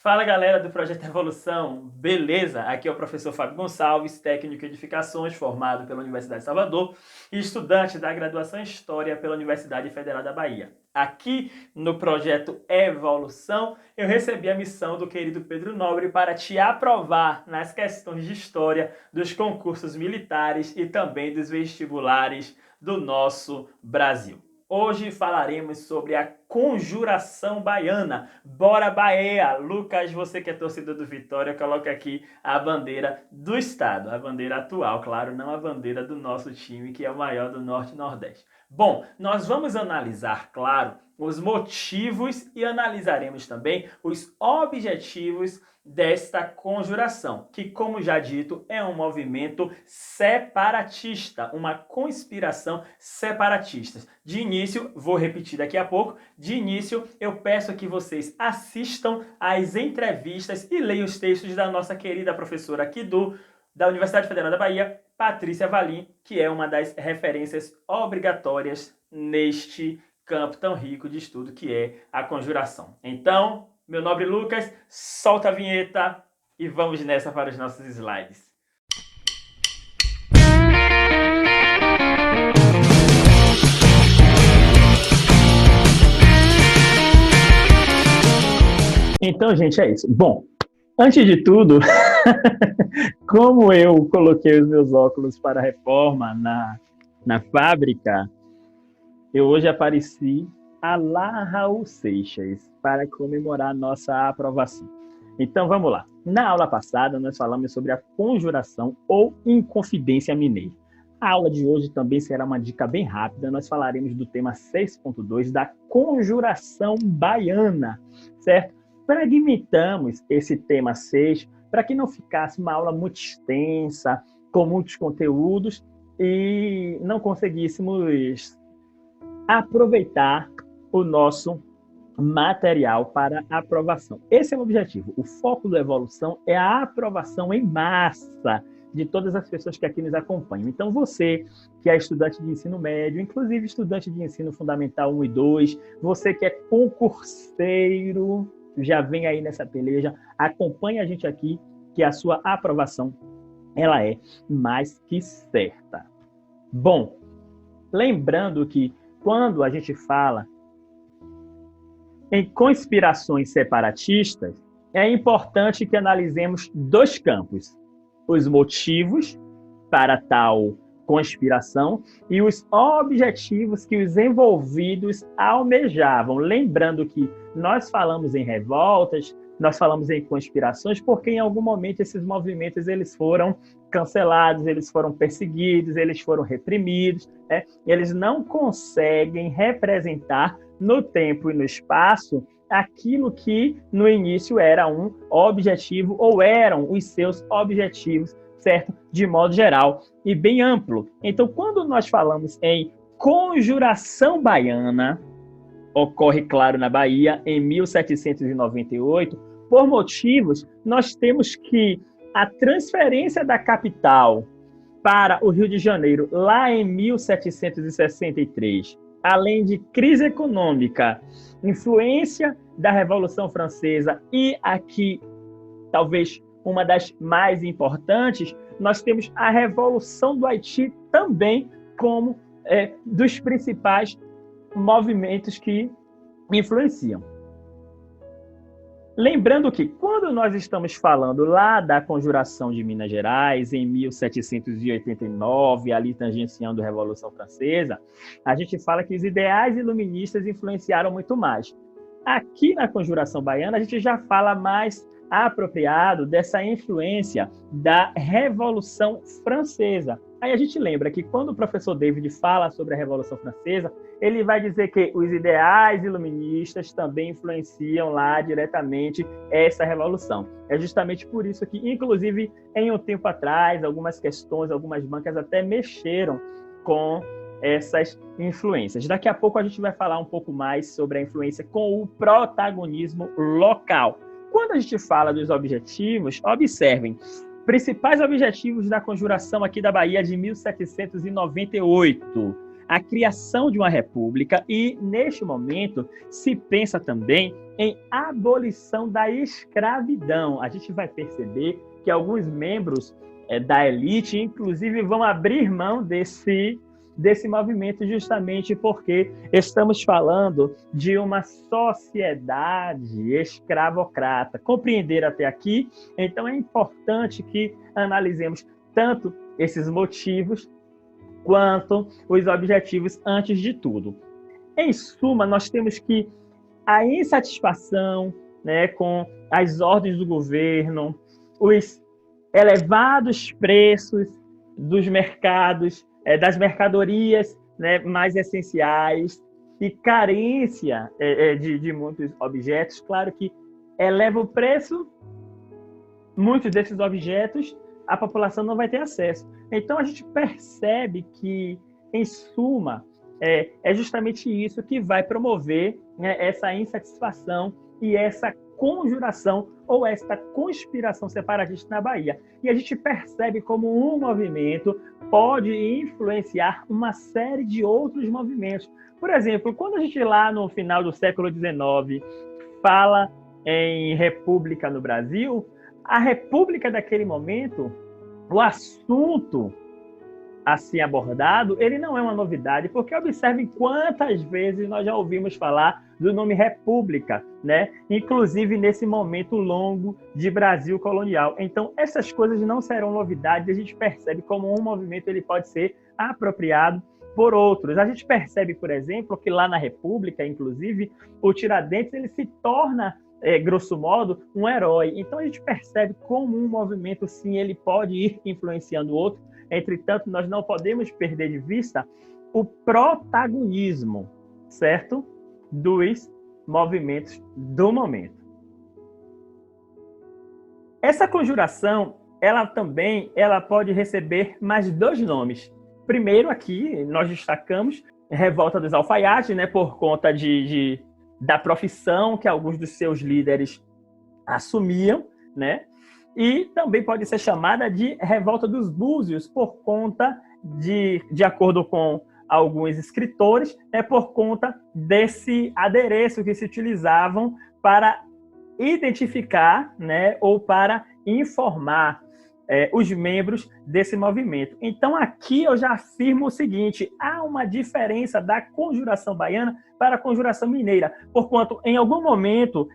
Fala galera do Projeto Evolução, beleza? Aqui é o professor Fábio Gonçalves, técnico em edificações, formado pela Universidade de Salvador e estudante da graduação em História pela Universidade Federal da Bahia. Aqui no Projeto Evolução, eu recebi a missão do querido Pedro Nobre para te aprovar nas questões de História dos concursos militares e também dos vestibulares do nosso Brasil. Hoje falaremos sobre a conjuração baiana. Bora, Bahia! Lucas, você que é torcedor do Vitória, coloca aqui a bandeira do estado. A bandeira atual, claro, não a bandeira do nosso time, que é o maior do Norte e Nordeste. Bom, nós vamos analisar, claro, os motivos e analisaremos também os objetivos desta conjuração, que, como já dito, é um movimento separatista, uma conspiração separatista. De início, vou repetir daqui a pouco, de início eu peço que vocês assistam às entrevistas e leiam os textos da nossa querida professora aqui da Universidade Federal da Bahia, Patrícia Valim, que é uma das referências obrigatórias neste campo tão rico de estudo que é a conjuração. Então, meu nobre Lucas, solta a vinheta e vamos nessa para os nossos slides. Então, gente, é isso. Bom, antes de tudo, como eu coloquei os meus óculos para a reforma na fábrica, eu hoje apareci a lá Raul Seixas para comemorar nossa aprovação. Então, vamos lá. Na aula passada, nós falamos sobre a conjuração ou Inconfidência Mineira. A aula de hoje também será uma dica bem rápida. Nós falaremos do tema 6.2 da conjuração baiana, certo? Fragmentamos esse tema 6 para que não ficasse uma aula muito extensa, com muitos conteúdos e não conseguíssemos aproveitar o nosso material para aprovação. Esse é o objetivo. O foco da evolução é a aprovação em massa de todas as pessoas que aqui nos acompanham. Então, você que é estudante de ensino médio, inclusive estudante de ensino fundamental 1 e 2, você que é concurseiro, já vem aí nessa peleja, acompanhe a gente aqui, que a sua aprovação ela é mais que certa. Bom, lembrando que quando a gente fala em conspirações separatistas, é importante que analisemos dois campos: os motivos para tal conspiração e os objetivos que os envolvidos almejavam. Lembrando que nós falamos em revoltas, nós falamos em conspirações, porque em algum momento esses movimentos eles foram cancelados, eles foram perseguidos, eles foram reprimidos, né? Eles não conseguem representar no tempo e no espaço aquilo que no início era um objetivo ou eram os seus objetivos, certo? De modo geral e bem amplo. Então, quando nós falamos em conjuração baiana, ocorre, claro, na Bahia, em 1798, por motivos, nós temos que a transferência da capital para o Rio de Janeiro, lá em 1763, além de crise econômica, influência da Revolução Francesa e aqui, talvez, uma das mais importantes, nós temos a Revolução do Haiti também como dos principais movimentos que influenciam. Lembrando que, quando nós estamos falando lá da Conjuração de Minas Gerais, em 1789, ali tangenciando a Revolução Francesa, a gente fala que os ideais iluministas influenciaram muito mais. Aqui na Conjuração Baiana, a gente já fala mais apropriado dessa influência da Revolução Francesa. Aí a gente lembra que quando o professor David fala sobre a Revolução Francesa, ele vai dizer que os ideais iluministas também influenciam lá diretamente essa revolução. É justamente por isso que, inclusive, em um tempo atrás, algumas questões, algumas bancas até mexeram com essas influências. Daqui a pouco a gente vai falar um pouco mais sobre a influência com o protagonismo local. Quando a gente fala dos objetivos, observem, principais objetivos da conjuração aqui da Bahia de 1798. a criação de uma república e, neste momento, se pensa também em abolição da escravidão. A gente vai perceber que alguns membros da elite, inclusive, vão abrir mão desse movimento justamente porque estamos falando de uma sociedade escravocrata. Compreender até aqui? Então é importante que analisemos tanto esses motivos quanto os objetivos antes de tudo. Em suma, nós temos que a insatisfação, né, com as ordens do governo, os elevados preços dos mercados, das mercadorias, né, mais essenciais e carência de muitos objetos, claro que eleva o preço, muitos desses objetos a população não vai ter acesso. Então a gente percebe que, em suma, é justamente isso que vai promover, né, essa insatisfação e essa conjuração ou esta conspiração separatista na Bahia. E a gente percebe como um movimento pode influenciar uma série de outros movimentos. Por exemplo, quando a gente lá no final do século XIX fala em república no Brasil, a república daquele momento, o assunto a ser abordado, ele não é uma novidade, porque observem quantas vezes nós já ouvimos falar do nome república, né? Inclusive nesse momento longo de Brasil colonial. Então, essas coisas não serão novidades, a gente percebe como um movimento ele pode ser apropriado por outros. A gente percebe, por exemplo, que lá na República, inclusive, o Tiradentes ele se torna, grosso modo, um herói. Então, a gente percebe como um movimento, sim, ele pode ir influenciando o outro. Entretanto, nós não podemos perder de vista o protagonismo, certo? Dos movimentos do momento. Essa conjuração, ela pode receber mais dois nomes. Primeiro, aqui, nós destacamos Revolta dos Alfaiates, né, por conta da profissão que alguns dos seus líderes assumiam, né? E também pode ser chamada de Revolta dos Búzios, por conta de acordo com alguns escritores, por conta desse adereço que se utilizavam para identificar, né, ou para informar os membros desse movimento. Então, aqui eu já afirmo o seguinte: há uma diferença da conjuração baiana para a conjuração mineira, porquanto, em algum momento,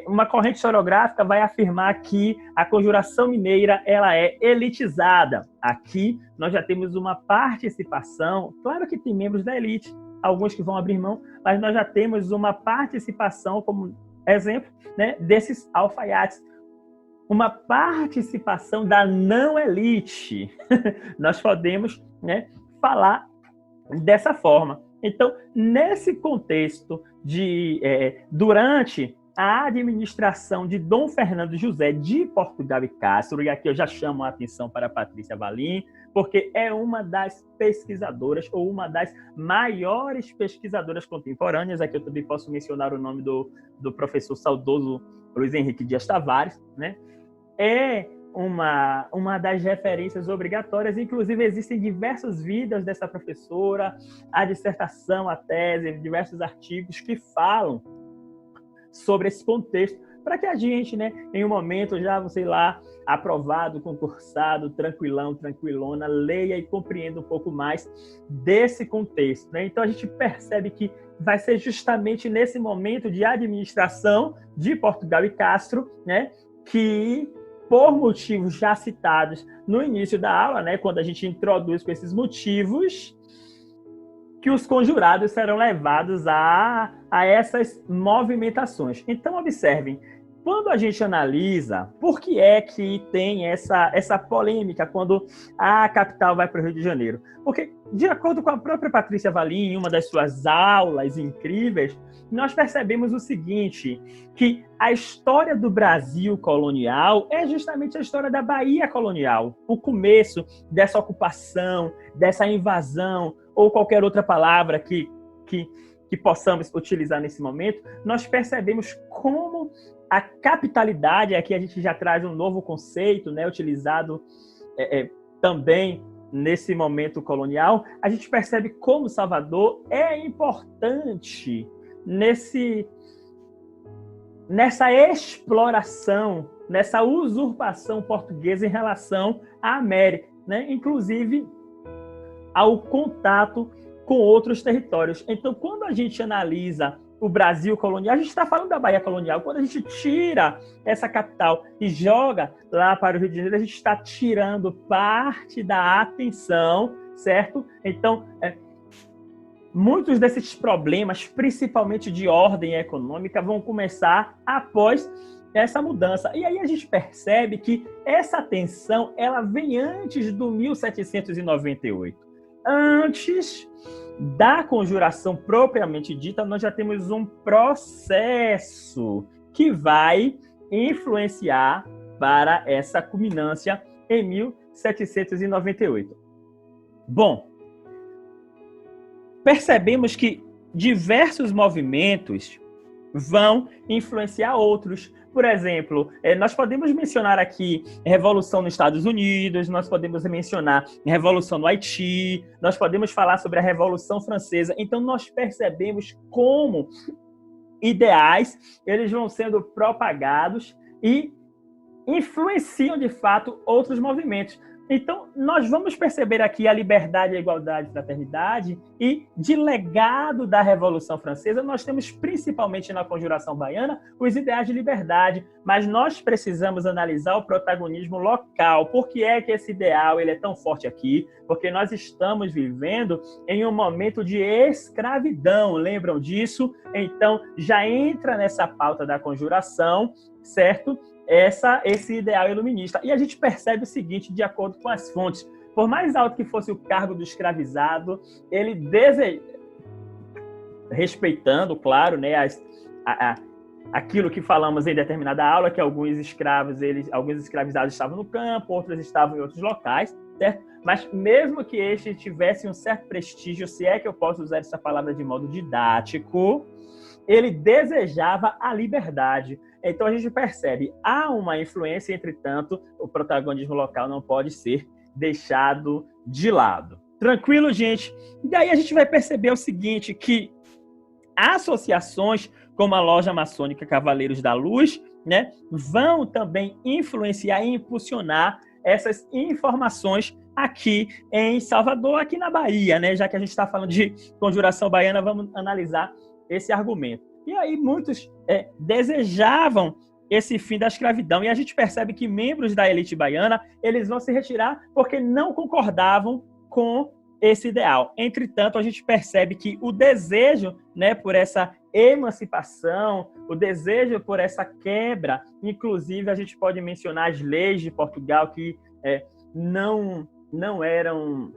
uma corrente historiográfica vai afirmar que a conjuração mineira ela é elitizada. Aqui, nós já temos uma participação, claro que tem membros da elite, alguns que vão abrir mão, mas nós já temos uma participação, como exemplo, né, desses alfaiates, uma participação da não elite. Nós podemos, né, falar dessa forma. Então, nesse contexto durante a administração de Dom Fernando José de Portugal e Castro, e aqui eu já chamo a atenção para a Patrícia Valim, porque é uma das pesquisadoras, ou uma das maiores pesquisadoras contemporâneas. Aqui eu também posso mencionar o nome do professor saudoso Luiz Henrique Dias Tavares, né? É uma das referências obrigatórias. Inclusive, existem diversos vídeos dessa professora, a dissertação, a tese, diversos artigos que falam sobre esse contexto, para que a gente, né, em um momento já, sei lá, aprovado, concursado, tranquilão, tranquilona, leia e compreenda um pouco mais desse contexto, né? Então, a gente percebe que vai ser justamente nesse momento de administração de Portugal e Castro, né, que, por motivos já citados no início da aula, né, quando a gente introduz com esses motivos, que os conjurados serão levados a essas movimentações. Então, observem, quando a gente analisa por que é que tem essa polêmica quando a capital vai para o Rio de Janeiro. Porque, de acordo com a própria Patrícia Valim, em uma das suas aulas incríveis, nós percebemos o seguinte, que a história do Brasil colonial é justamente a história da Bahia colonial. O começo dessa ocupação, dessa invasão, ou qualquer outra palavra que possamos utilizar nesse momento, nós percebemos como a capitalidade, aqui a gente já traz um novo conceito, né, utilizado também nesse momento colonial, a gente percebe como Salvador é importante nessa exploração, nessa usurpação portuguesa em relação à América, né? Inclusive ao contato com outros territórios. Então, quando a gente analisa o Brasil colonial, a gente está falando da Bahia colonial. Quando a gente tira essa capital e joga lá para o Rio de Janeiro, a gente está tirando parte da atenção, certo? Então, muitos desses problemas, principalmente de ordem econômica, vão começar após essa mudança. E aí a gente percebe que essa tensão ela vem antes do 1798. Antes da conjuração propriamente dita, nós já temos um processo que vai influenciar para essa culminância em 1798. Bom, percebemos que diversos movimentos vão influenciar outros. Por exemplo, nós podemos mencionar aqui Revolução nos Estados Unidos, nós podemos mencionar Revolução no Haiti, nós podemos falar sobre a Revolução Francesa. Então, nós percebemos como ideais eles vão sendo propagados e influenciam, de fato, outros movimentos. Então, nós vamos perceber aqui a liberdade, a igualdade, a fraternidade, e de legado da Revolução Francesa, nós temos principalmente na Conjuração Baiana os ideais de liberdade, mas nós precisamos analisar o protagonismo local. Por que é que esse ideal ele é tão forte aqui? Porque nós estamos vivendo em um momento de escravidão, lembram disso? Então, já entra nessa pauta da Conjuração, certo? Esse ideal iluminista. E a gente percebe o seguinte, de acordo com as fontes, por mais alto que fosse o cargo do escravizado, ele respeitando, claro, né, aquilo que falamos em determinada aula, que alguns escravizados estavam no campo, outros estavam em outros locais, certo? Mas mesmo que este tivesse um certo prestígio, se é que eu posso usar essa palavra de modo didático, ele desejava a liberdade. Então a gente percebe, há uma influência, entretanto, o protagonismo local não pode ser deixado de lado. Tranquilo, gente? E daí a gente vai perceber o seguinte, que associações como a Loja Maçônica Cavaleiros da Luz, né, vão também influenciar e impulsionar essas informações aqui em Salvador, aqui na Bahia, né? Já que a gente está falando de Conjuração Baiana, vamos analisar esse argumento. E aí muitos desejavam esse fim da escravidão. E a gente percebe que membros da elite baiana, eles vão se retirar porque não concordavam com esse ideal. Entretanto, a gente percebe que o desejo, né, por essa emancipação, o desejo por essa quebra, inclusive a gente pode mencionar as leis de Portugal que não eram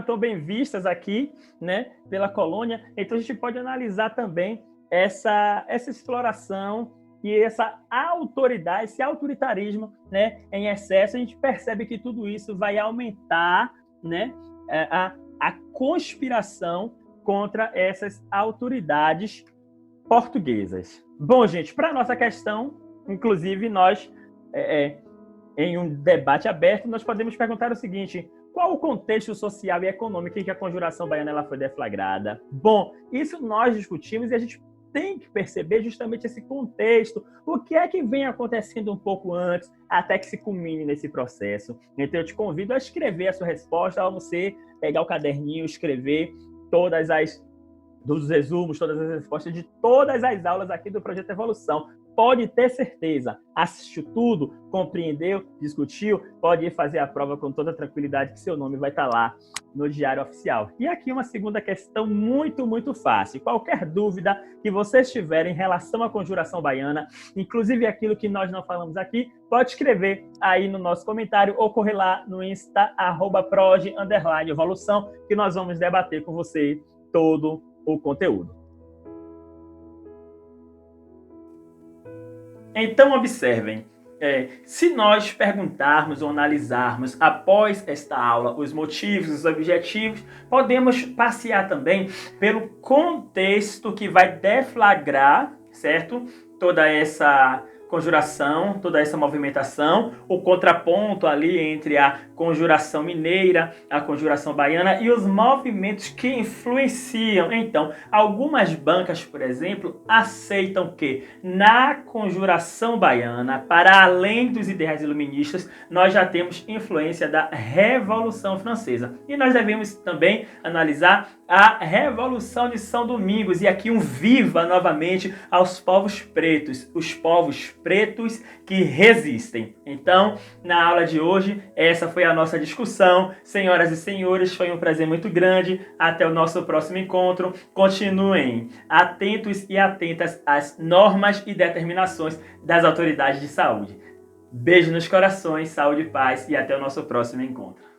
tão bem vistas aqui, né, pela colônia. Então a gente pode analisar também essa exploração e essa autoridade, esse autoritarismo, né, em excesso. A gente percebe que tudo isso vai aumentar, né, a conspiração contra essas autoridades portuguesas. Bom, gente, para a nossa questão, inclusive nós, em um debate aberto, nós podemos perguntar o seguinte: qual o contexto social e econômico em que a Conjuração Baiana ela foi deflagrada? Bom, isso nós discutimos e a gente tem que perceber justamente esse contexto. O que é que vem acontecendo um pouco antes, até que se culmine nesse processo? Então eu te convido a escrever a sua resposta, ao você pegar o caderninho, escrever dos resumos, todas as respostas de todas as aulas aqui do Projeto Evolução. Pode ter certeza, assistiu tudo, compreendeu, discutiu, pode ir fazer a prova com toda tranquilidade que seu nome vai estar lá no Diário Oficial. E aqui uma segunda questão muito, muito fácil. Qualquer dúvida que vocês tiverem em relação à Conjuração Baiana, inclusive aquilo que nós não falamos aqui, pode escrever aí no nosso comentário ou correr lá no Insta, @proj_evolução, que nós vamos debater com você todo o conteúdo. Então, observem, se nós perguntarmos ou analisarmos após esta aula os motivos, os objetivos, podemos passear também pelo contexto que vai deflagrar, certo? Toda essa conjuração, toda essa movimentação, o contraponto ali entre a conjuração mineira, a conjuração baiana e os movimentos que influenciam. Então, algumas bancas, por exemplo, aceitam que na conjuração baiana, para além dos ideais iluministas, nós já temos influência da Revolução Francesa. E nós devemos também analisar a Revolução de São Domingos, e aqui um viva novamente aos povos pretos, os povos pretos que resistem. Então, na aula de hoje, essa foi a nossa discussão. Senhoras e senhores, foi um prazer muito grande. Até o nosso próximo encontro. Continuem atentos e atentas às normas e determinações das autoridades de saúde. Beijo nos corações, saúde e paz, e até o nosso próximo encontro.